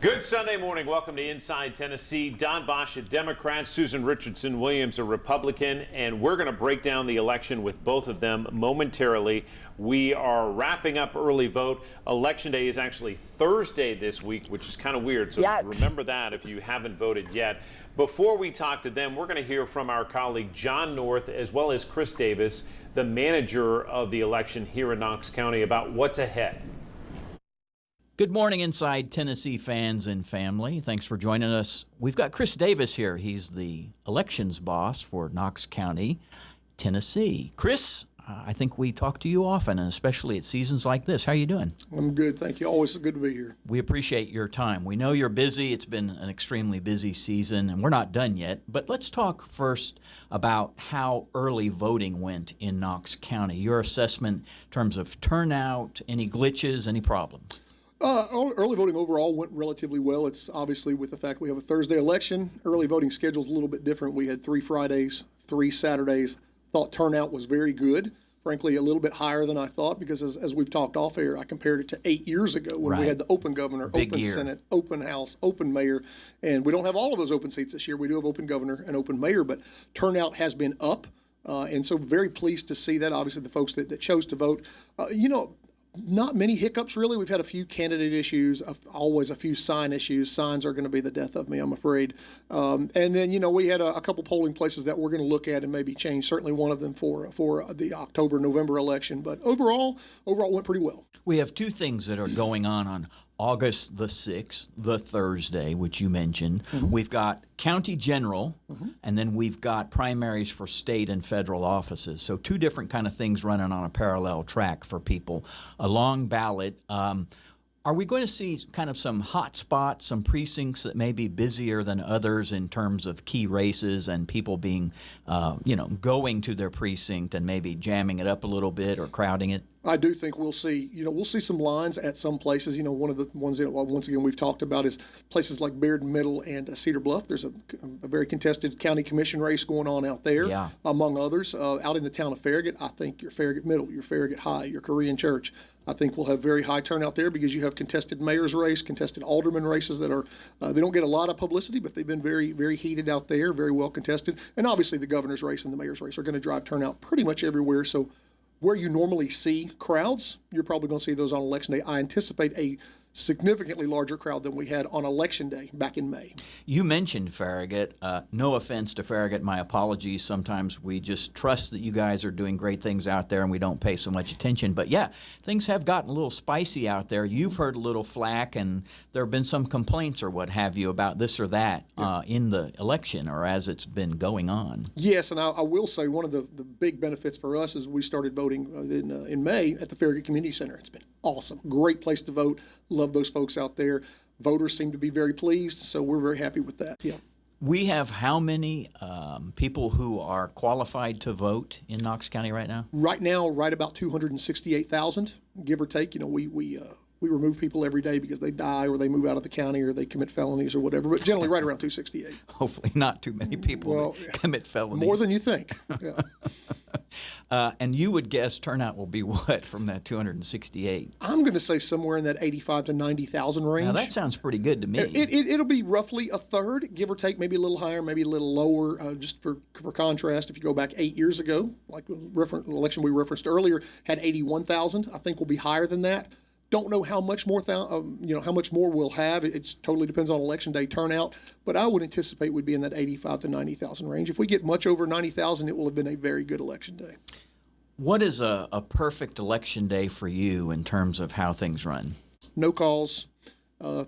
Good Sunday morning. Welcome to Inside Tennessee. Don Bosch, a Democrat, Susan Richardson Williams, a Republican, and we're going to break down the election with both of them momentarily. We are wrapping up early vote. Election day is actually Thursday this week, which is kind of weird, so remember that if you haven't voted yet. Before we talk to them, we're going to hear from our colleague John North as well as Chris Davis, the manager of the election here in Knox County, about what's ahead. Good morning, Inside Tennessee fans and family. Thanks for joining us. We've got Chris Davis here. He's the elections boss for Knox County, Tennessee. Chris, I think we talk to you often, and especially at seasons like this. How are you doing? I'm good, thank you. Always good to be here. We appreciate your time. We know you're busy. It's been an extremely busy season, and we're not done yet. But let's talk first about how early voting went in Knox County. Your assessment in terms of turnout, any glitches, any problems? Early voting overall went relatively well. It's obviously with the fact we have a Thursday election. Early voting schedule's a little bit different. We had 3 Fridays, 3 Saturdays. Thought turnout was very good. Frankly, a little bit higher than I thought because as we've talked off air, I compared it to 8 years ago when we had the open governor, open Senate, open House, open mayor. And we don't have all of those open seats this year. We do have open governor and open mayor, but turnout has been up. And so very pleased to see that. Obviously, the folks that chose to vote, not many hiccups, really. We've had a few candidate issues, always a few sign issues. Signs are going to be the death of me, I'm afraid. And then, we had a couple polling places that we're going to look at and maybe change, certainly one of them for the October-November election. But overall went pretty well. We have 2 things that are going on August the 6th, the Thursday, which you mentioned. We've got county general, and then we've got primaries for state and federal offices. So 2 different kind of things running on a parallel track for people. A long ballot. Are we going to see kind of some hot spots, some precincts that may be busier than others in terms of key races and people being, going to their precinct and maybe jamming it up a little bit or crowding it? I do think we'll see some lines at some places. One of the ones that, once again, we've talked about is places like Beard Middle and Cedar Bluff. There's a very contested county commission race going on out there, among others. Out in the town of Farragut, I think your Farragut Middle, your Farragut High, your Korean Church, I think we'll have very high turnout there because you have contested mayor's race, contested alderman races that are, they don't get a lot of publicity, but they've been very, very heated out there, very well contested. And obviously the governor's race and the mayor's race are going to drive turnout pretty much everywhere. So where you normally see crowds, you're probably going to see those on Election Day. I anticipate a significantly larger crowd than we had on Election Day back in May. You mentioned Farragut. No offense to Farragut, my apologies. Sometimes we just trust that you guys are doing great things out there and we don't pay so much attention. But yeah, things have gotten a little spicy out there. You've heard a little flack and there have been some complaints or what have you about this or that in the election or as it's been going on. Yes, and I will say one of the big benefits for us is we started voting in May at the Farragut Community Center. It's been awesome. Great place to vote. Love those folks out there. Voters seem to be very pleased, so we're very happy with that. Yeah. We have how many people who are qualified to vote in Knox County right now? Right now, right about 268,000, give or take. We remove people every day because they die or they move out of the county or they commit felonies or whatever, but generally right around 268. Hopefully not too many people commit felonies. More than you think. Yeah. And you would guess turnout will be what from that 268? I'm going to say somewhere in that 85 to 90,000 range. Now that sounds pretty good to me. It'll be roughly a third, give or take, maybe a little higher, maybe a little lower. Just for contrast, if you go back 8 years ago, like the election we referenced earlier, had 81,000. I think we'll be higher than that. Don't know how much more how much more we'll have. It totally depends on Election Day turnout, but I would anticipate we'd be in that 85 to 90,000 range. If we get much over 90,000, it will have been a very good Election Day. What is a perfect Election Day for you in terms of how things run? No calls.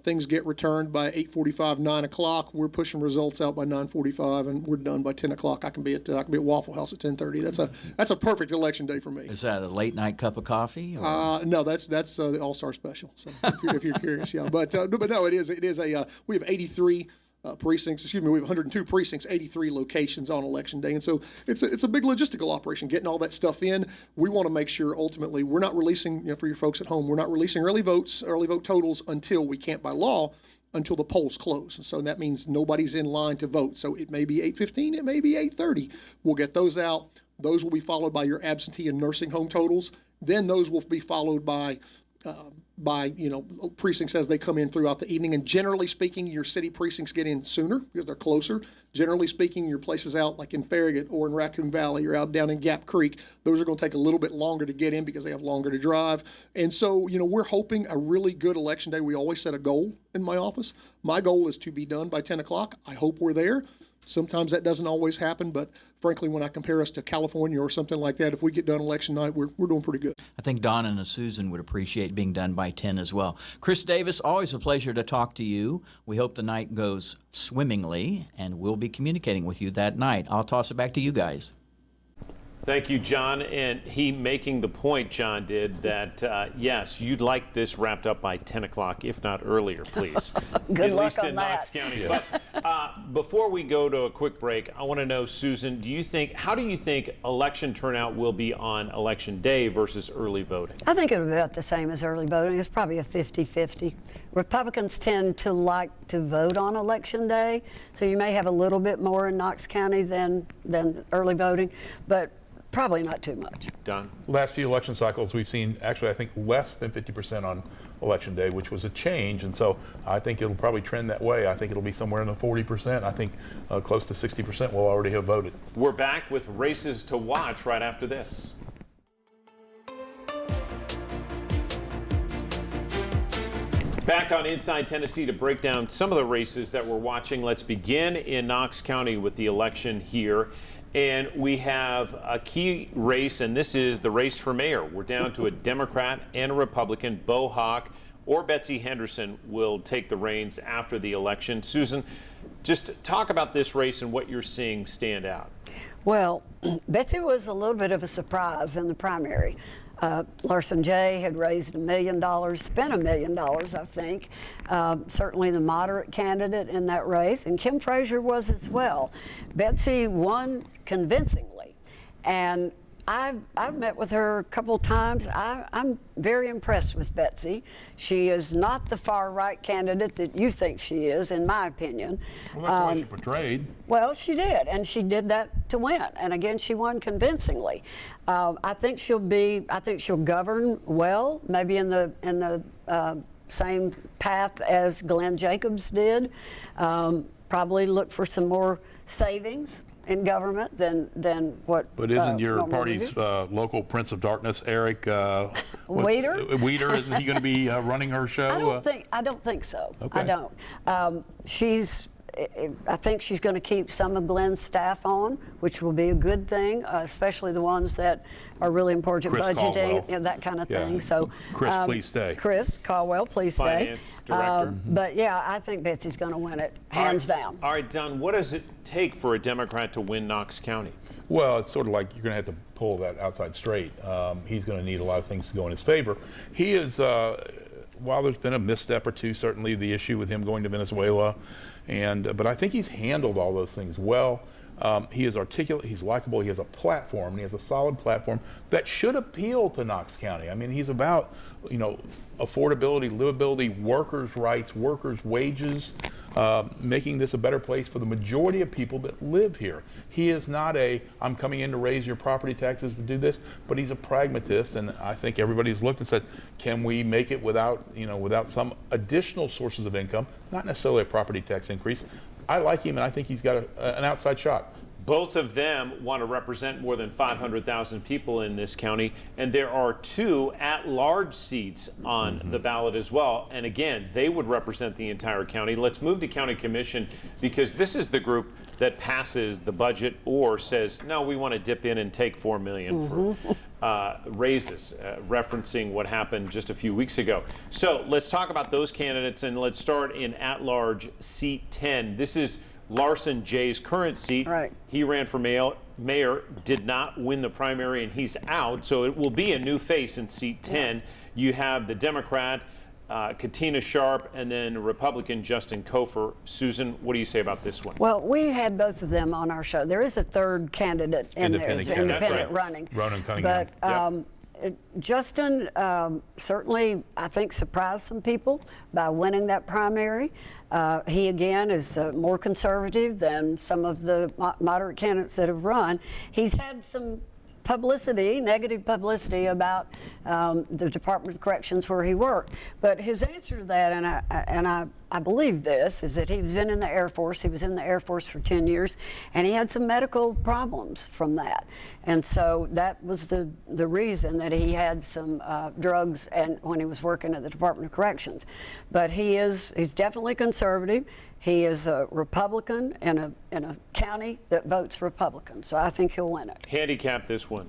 Things get returned by 8:45, 9 o'clock. We're pushing results out by 9:45, and we're done by 10 o'clock. I can be at Waffle House at 10:30. That's a perfect Election day for me. Is that a late night cup of coffee? No, that's the All-Star Special. So if you're curious, yeah. But no, it is we have 83. Precincts, we have 102 precincts, 83 locations on Election Day. And so it's a big logistical operation, getting all that stuff in. We want to make sure ultimately we're not releasing, for your folks at home, we're not releasing early vote totals until we can't by law, until the polls close. And so that means nobody's in line to vote. So it may be 8:15, it may be 8:30. We'll get those out. Those will be followed by your absentee and nursing home totals. Then those will be followed by by precincts as they come in throughout the evening. And generally speaking, your city precincts get in sooner because they're closer. Generally speaking, your places out like in Farragut or in Raccoon Valley or out down in Gap Creek, those are going to take a little bit longer to get in because they have longer to drive. And so, we're hoping a really good election day. We always set a goal in my office. My goal is to be done by 10 o'clock. I hope we're there. Sometimes that doesn't always happen, but frankly, when I compare us to California or something like that, if we get done election night, we're doing pretty good. I think Don and Susan would appreciate being done by 10 as well. Chris Davis, always a pleasure to talk to you. We hope the night goes swimmingly, and we'll be communicating with you that night. I'll toss it back to you guys. Thank you, John. And he making the point, John did, that yes, you'd like this wrapped up by 10 o'clock, if not earlier, please. Good luck least on in that. Knox County. Yes. But before we go to a quick break, I want to know, Susan, how do you think election turnout will be on Election Day versus early voting? I think it'll be about the same as early voting. It's probably a 50-50. Republicans tend to like to vote on Election Day, so you may have a little bit more in Knox County than early voting, but probably not too much. Don? Last few election cycles, we've seen actually, I think, less than 50% on Election Day, which was a change. And so I think it'll probably trend that way. I think it'll be somewhere in the 40%. I think close to 60% will already have voted. We're back with races to watch right after this. Back on Inside Tennessee to break down some of the races that we're watching. Let's begin in Knox County with the election here. And we have a key race, and this is the race for mayor. We're down to a Democrat and a Republican. Bo Hawk or Betsy Henderson will take the reins after the election. Susan, just talk about this race and what you're seeing stand out. Well, Betsy was a little bit of a surprise in the primary. Larson J. had raised $1 million, spent $1 million, I think. Certainly the moderate candidate in that race, and Kim Frazier was as well. Betsy won convincingly, and I've met with her a couple times. I'm very impressed with Betsy. She is not the far-right candidate that you think she is, in my opinion. Well, that's the way she portrayed. Well, she did, and she did that to win. And again, she won convincingly. I think she'll govern well, maybe in the same path as Glenn Jacobs did. Probably look for some more savings in government than what. But isn't your party's local Prince of Darkness, Eric Weeder? Isn't he going to be running her show? I don't think so. Okay. I don't. I think she's going to keep some of Glenn's staff on, which will be a good thing, especially the ones that are really important, Chris budgeting, that kind of thing. So, Chris, please stay. Chris Caldwell, please stay. Finance director. But yeah, I think Betsy's going to win it, hands down. All right, Don, what does it take for a Democrat to win Knox County? Well, it's sort of like you're going to have to pull that outside straight. He's going to need a lot of things to go in his favor. He is, while there's been a misstep or two, certainly the issue with him going to Venezuela, but I think he's handled all those things well. He is articulate, he's likable, he has a platform, and he has a solid platform that should appeal to Knox County. I mean, he's about, affordability, livability, workers' rights, workers' wages, making this a better place for the majority of people that live here. He is not I'm coming in to raise your property taxes to do this, but he's a pragmatist, and I think everybody's looked and said, can we make it without some additional sources of income, not necessarily a property tax increase. I like him, and I think he's got an outside shot. Both of them want to represent more than 500,000 people in this county, and there are 2 at-large seats on the ballot as well. And again, they would represent the entire county. Let's move to county commission, because this is the group that passes the budget or says, no, we want to dip in and take $4 million for raises, referencing what happened just a few weeks ago. So let's talk about those candidates, and let's start in at-large seat 10. This is Larson J's current seat. Right. He ran for mayor, did not win the primary, and he's out. So it will be a new face in seat 10. You have the Democrat, Katina Sharp, and then Republican Justin Kofer. Susan, what do you say about this one? Well, we had both of them on our show. There is a third candidate in there. It's independent running. Ronan Cunningham. But Justin certainly, I think, surprised some people by winning that primary. He, again, is more conservative than some of the moderate candidates that have run. He's had some publicity, negative publicity about the Department of Corrections where he worked. But his answer to that, and I believe this, is that he was in the Air Force. He was in the Air Force for 10 years, and he had some medical problems from that. And so that was the reason that he had some drugs and when he was working at the Department of Corrections. But he's definitely conservative. He is a Republican in a county that votes Republican, so I think he'll win it. Handicap this one.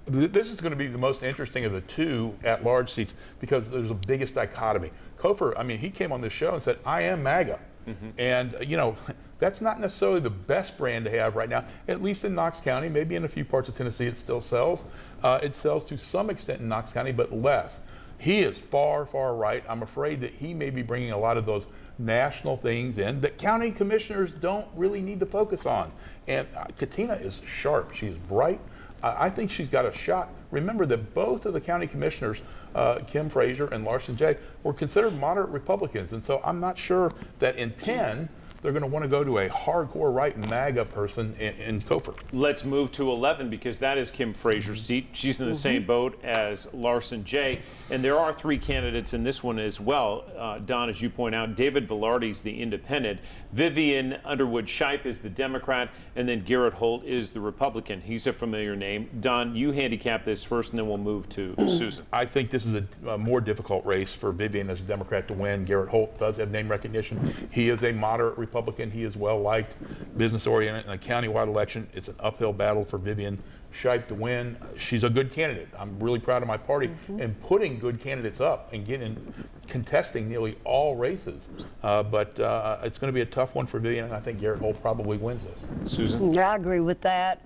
This is going to be the most interesting of the two at-large seats because there's the biggest dichotomy. Cofer, I mean, he came on this show and said, "I am MAGA." And, you know, that's not necessarily the best brand to have right now, at least in Knox County. Maybe in a few parts of Tennessee it still sells. It sells to some extent in Knox County, but less. He is far, far right. I'm afraid that he may be bringing a lot of those national things in that county commissioners don't really need to focus on. And Katina is sharp. She is bright. I think she's got a shot. Remember that both of the county commissioners, Kim Frazier and Larson J., were considered moderate Republicans. And so I'm not sure that in 10, they're going to want to go to a hardcore right MAGA person in Cofer. Let's move to 11 because that is Kim Frazier's seat. She's in the same boat as Larson J. And there are 3 candidates in this one as well. Don, as you point out, David Velarde's the independent. Vivian Underwood Shipe is the Democrat. And then Garrett Holt is the Republican. He's a familiar name. Don, you handicap this first, and then we'll move to Susan. I think this is a more difficult race for Vivian as a Democrat to win. Garrett Holt does have name recognition. He is a moderate Republican. He is well-liked, business-oriented. In a countywide election, it's an uphill battle for Vivian Shipe to win. She's a good candidate. I'm really proud of my party and putting good candidates up and contesting nearly all races. But it's going to be a tough one for Vivian, and I think Garrett Holt probably wins this. Susan? Yeah, I agree with that.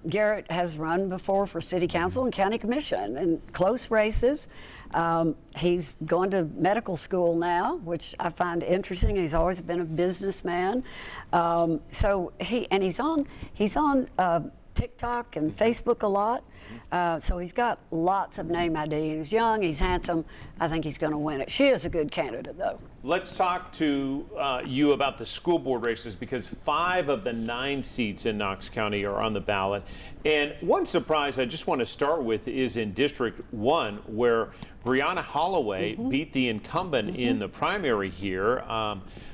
Garrett has run before for city council and county commission in close races. He's going to medical school now, which I find interesting. He's always been a businessman. So he's on TikTok and Facebook a lot. So he's got lots of name ID. He's young, he's handsome. I think he's going to win it. She is a good candidate, though. Let's talk to you about the school board races because 5 of the 9 seats in Knox County are on the ballot. And one surprise I just want to start with is in District 1, where Brianna Holloway beat the incumbent in the primary here.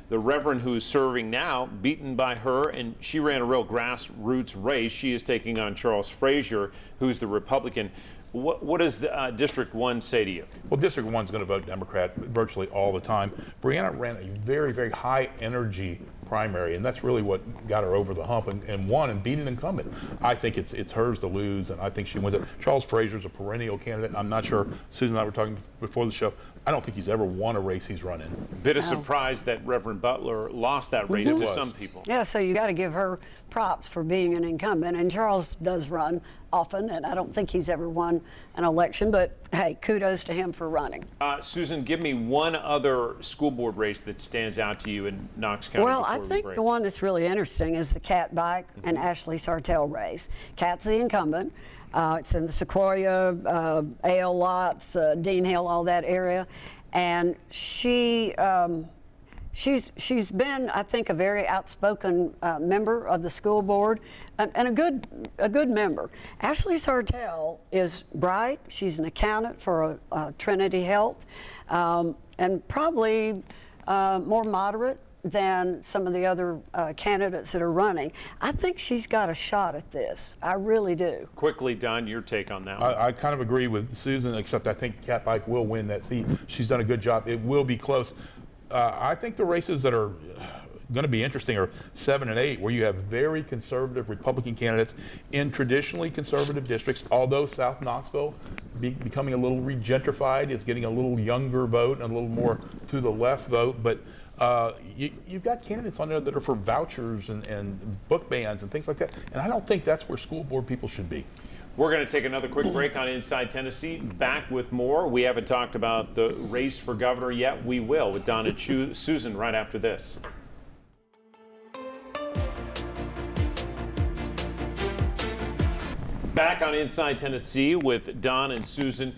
The Reverend who's serving now, beaten by her, and she ran a real grassroots race. She is taking on Charles Frazier, who's the Republican. What does District 1 say to you? Well, District 1 is going to vote Democrat virtually all the time. Brianna ran a very, very high energy primary, and that's really what got her over the hump and won and beat an incumbent. I think it's hers to lose, and I think she wins it. Charles Frazier's a perennial candidate. I'm not sure, Susan and I were talking before the show, I don't think he's ever won a race he's run in. Bit of surprise that Reverend Butler lost that race to some people. Yeah, so you got to give her props for being an incumbent, and Charles does run often, and I don't think he's ever won an election, but hey, kudos to him for running. Susan, give me one other school board race that stands out to you in Knox County. Well, I think the one that's really interesting is the Kat Bike and Ashley Sartell race. Kat's the incumbent. It's in the Sequoia, Ale Lots, Dean Hill, all that area, and she's been, I think, a very outspoken member of the school board and a good member. Ashley Sartell is bright. She's an accountant for Trinity Health, and probably more moderate than some of the other candidates that are running. I think she's got a shot at this. I really do. Quickly, Don, your take on that one. I kind of agree with Susan, except I think Kat Bike will win that seat. She's done a good job. It will be close. I think the races that are going to be interesting are 7 and 8, where you have very conservative Republican candidates in traditionally conservative districts, although South Knoxville becoming a little regentrified, is getting a little younger vote and a little more to the left vote. But you've got candidates on there that are for vouchers and book bans and things like that. And I don't think that's where school board people should be. We're going to take another quick break on Inside Tennessee. Back with more. We haven't talked about the race for governor yet. We will with Don and Susan right after this. Back on Inside Tennessee with Don and Susan.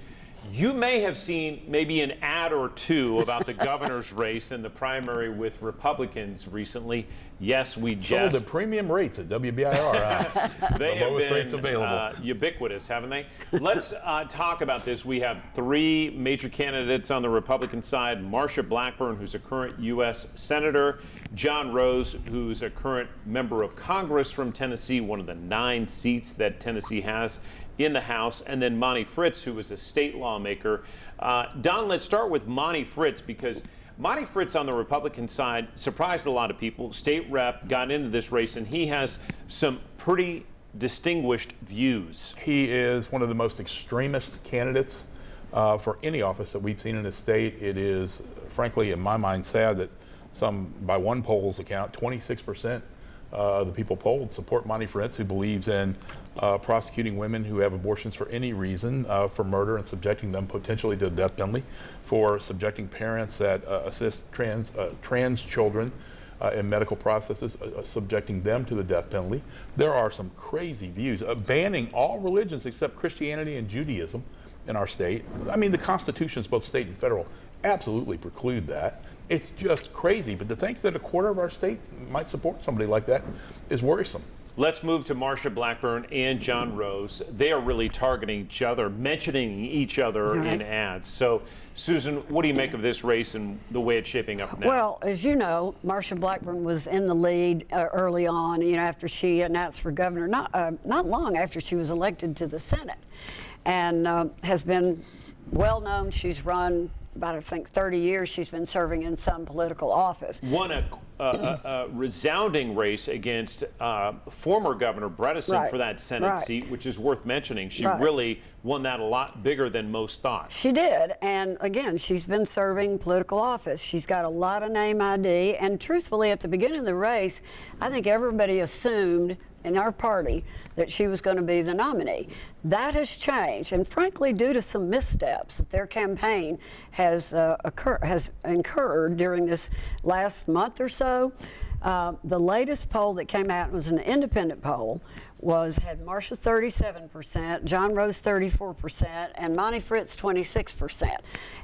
You may have seen maybe an ad or two about the governor's race and the primary with Republicans recently. Yes, we Sold just at premium rates at WBIR. they the have lowest been rates available. Ubiquitous, haven't they? Let's talk about this. We have three major candidates on the Republican side: Marsha Blackburn, who's a current U.S. Senator; John Rose, who's a current member of Congress from Tennessee, one of the 9 seats that Tennessee has in the House; and then Monty Fritz, who is a state lawmaker. Don, let's start with Monty Fritz, because Monty Fritz on the Republican side surprised a lot of people. State rep, got into this race, and he has some pretty distinguished views. He is one of the most extremist candidates for any office that we've seen in the state. It is, frankly, in my mind, sad that by one poll's account, 26% of the people polled support Monty Fritz, who believes in prosecuting women who have abortions for any reason, for murder and subjecting them potentially to the death penalty, for subjecting parents that assist trans children in medical processes, subjecting them to the death penalty. There are some crazy views, banning all religions except Christianity and Judaism in our state. I mean, the constitutions, both state and federal, absolutely preclude that. It's just crazy. But to think that a quarter of our state might support somebody like that is worrisome. Let's move to Marsha Blackburn and John Rose. They are really targeting each other, mentioning each other in ads. So, Susan, what do you make of this race and the way it's shaping up now? Well, as you know, Marsha Blackburn was in the lead early on, after she announced for governor, not long after she was elected to the Senate, and has been well known. She's run about, I think, 30 years she's been serving in some political office. Won a resounding race against former Governor Bredesen for that Senate seat, which is worth mentioning. She really won that a lot bigger than most thought. She did, and again, she's been serving political office. She's got a lot of name ID, and truthfully, at the beginning of the race, I think everybody assumed in our party that she was going to be the nominee. That has changed, and frankly, due to some missteps that their campaign has incurred during this last month or so. The latest poll that came out was an independent poll, had Marsha 37%, John Rose 34%, and Monty Fritz 26%.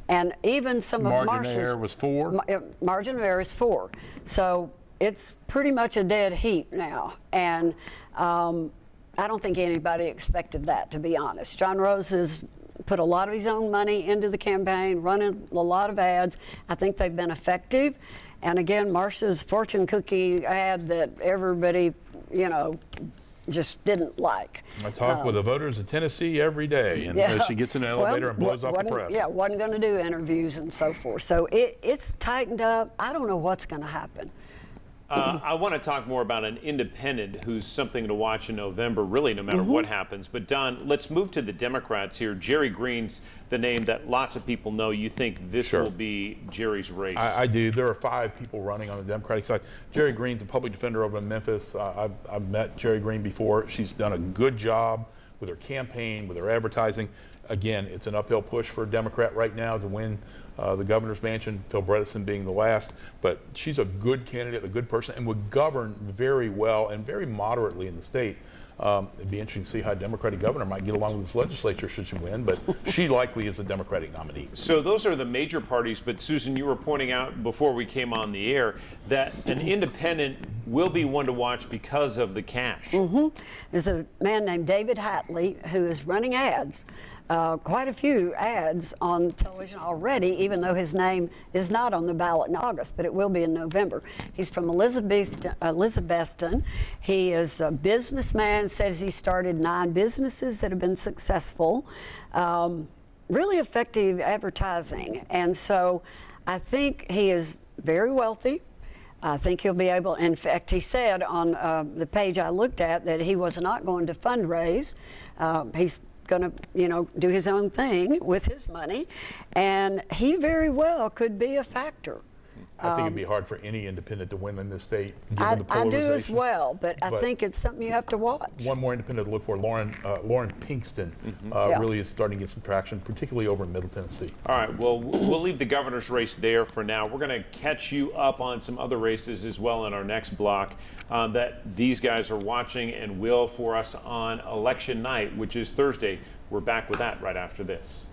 And even some of Marsha's margin of error was 4. Margin of error is 4. So it's pretty much a dead heat now, and I don't think anybody expected that, to be honest. John Rose has put a lot of his own money into the campaign, running a lot of ads. I think they've been effective. And again, Marsha's fortune cookie ad that everybody, just didn't like. I talk with the voters of Tennessee every day, and she gets in an elevator and blows off the press. Yeah, wasn't going to do interviews and so forth. So it's tightened up. I don't know what's going to happen. I want to talk more about an independent who's something to watch in November, really, no matter what happens. But, Don, let's move to the Democrats here. Jerry Green's the name that lots of people know. You think this will be Jerry's race? I do. There are 5 people running on the Democratic side. Jerry Green's a public defender over in Memphis. I've met Jerry Green before. She's done a good job with her campaign, with her advertising. Again, it's an uphill push for a Democrat right now to win the governor's mansion, Phil Bredesen being the last. But she's a good candidate, a good person, and would govern very well and very moderately in the state. It'd be interesting to see how a Democratic governor might get along with this legislature should she win, but she likely is a Democratic nominee. So those are the major parties, but Susan, you were pointing out before we came on the air that an independent will be one to watch because of the cash. There's a man named David Hatley who is running ads. Quite a few ads on television already, even though his name is not on the ballot in August, but it will be in November. He's from Elizabethton. He is a businessman, says he started 9 businesses that have been successful. Really effective advertising. And so I think he is very wealthy. I think he'll be able, in fact, he said on the page I looked at that he was not going to fundraise. He's going to, do his own thing with his money, and he very well could be a factor. I think it'd be hard for any independent to win in this state, given the polarization. I do as well, but I think it's something you have to watch. One more independent to look for, Lauren Pinkston, really is starting to get some traction, particularly over in Middle Tennessee. All right, well, we'll leave the governor's race there for now. We're going to catch you up on some other races as well in our next block that these guys are watching and will for us on election night, which is Thursday. We're back with that right after this.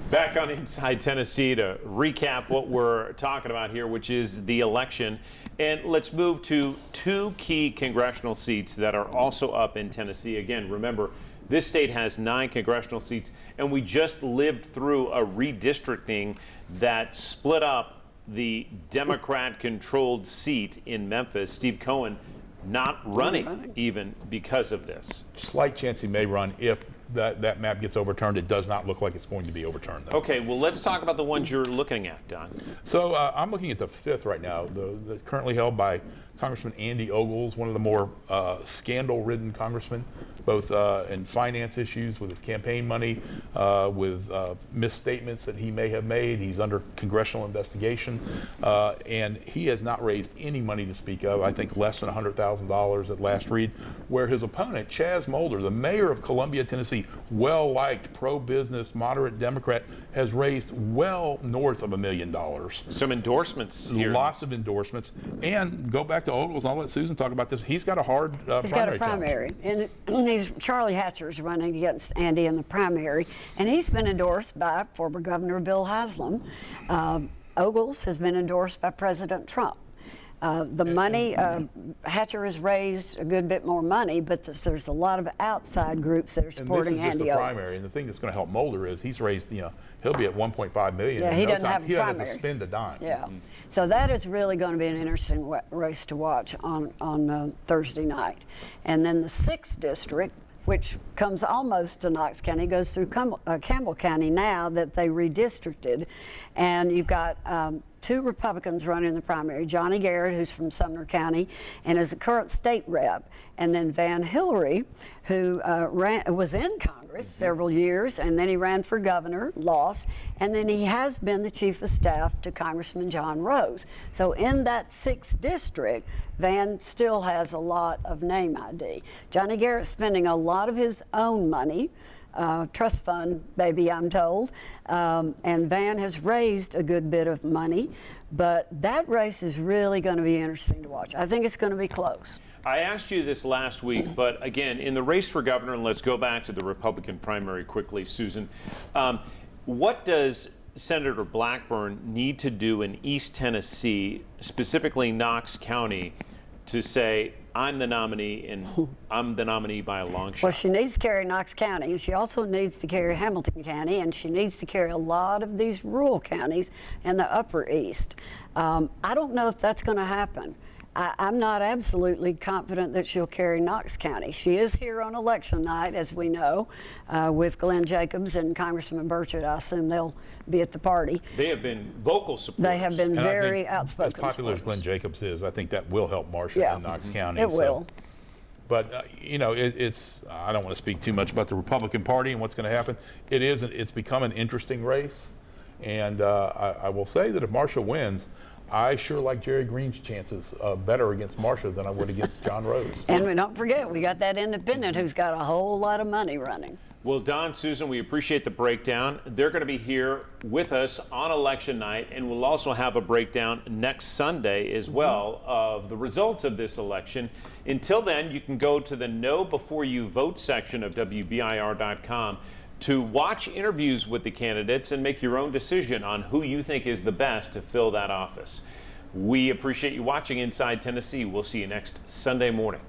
Back on Inside Tennessee to recap what we're talking about here, which is the election. And let's move to two key congressional seats that are also up in Tennessee. Again, remember, this state has 9 congressional seats, and we just lived through a redistricting that split up the Democrat-controlled seat in Memphis. Steve Cohen not running even because of this. Slight chance he may run if that map gets overturned. It does not look like it's going to be overturned, though. Okay, well, let's talk about the ones you're looking at, Don. So I'm looking at the 5th right now, the currently held by Congressman Andy Ogles, one of the more scandal-ridden congressmen, both in finance issues with his campaign money, with misstatements that he may have made. He's under congressional investigation, and he has not raised any money to speak of. I think less than $100,000 at last read, where his opponent, Chaz Mulder, the mayor of Columbia, Tennessee, well-liked, pro-business, moderate Democrat, has raised well north of $1 million. Some endorsements here. Lots of endorsements. And go back to Ogles, and I'll let Susan talk about this. He's got a hard He's got a primary. And Charlie Hatcher's running against Andy in the primary. And he's been endorsed by former Governor Bill Haslam. Ogles has been endorsed by President Trump. The money, Hatcher has raised a good bit more money, but there's a lot of outside groups that are supporting Andy Ogles. And this is just the primary, and the thing that's going to help Mulder is he's raised, he'll be at $1.5 million. Yeah, he doesn't have a primary. He doesn't have to spend a dime. Yeah, so that is really going to be an interesting race to watch on Thursday night. And then the 6th district, which comes almost to Knox County, goes through Campbell County now that they redistricted. And you've got 2 Republicans running in the primary, Johnny Garrett, who's from Sumner County and is a current state rep, and then Van Hillary, who was in Congress several years, and then he ran for governor, lost, and then he has been the chief of staff to Congressman John Rose. So in that 6th district, Van still has a lot of name ID. Johnny Garrett's spending a lot of his own money, trust fund, baby, I'm told. And Van has raised a good bit of money, but that race is really going to be interesting to watch. I think it's going to be close. I asked you this last week, but again, in the race for governor, and let's go back to the Republican primary quickly, Susan, what does Senator Blackburn need to do in East Tennessee, specifically Knox County, to say, I'm the nominee, and I'm the nominee by a long shot? Well, she needs to carry Knox County, and she also needs to carry Hamilton County, and she needs to carry a lot of these rural counties in the Upper East. I don't know if that's going to happen. I'm not absolutely confident that she'll carry Knox County. She is here on election night, as we know, with Glenn Jacobs and Congressman Burchett. I assume they'll be at the party. They have been vocal supporters. They have been very outspoken. As popular as Glenn Jacobs is, I think that will help Marcia in Knox County. It will. But, it's I don't want to speak too much about the Republican Party and what's going to happen. It's become an interesting race. And I will say that if Marcia wins, I sure like Jerry Green's chances better against Marcia than I would against John Rose. And don't forget, we got that independent who's got a whole lot of money running. Well, Don, Susan, we appreciate the breakdown. They're going to be here with us on election night, and we'll also have a breakdown next Sunday as well of the results of this election. Until then, you can go to the Know Before You Vote section of WBIR.com to watch interviews with the candidates and make your own decision on who you think is the best to fill that office. We appreciate you watching Inside Tennessee. We'll see you next Sunday morning.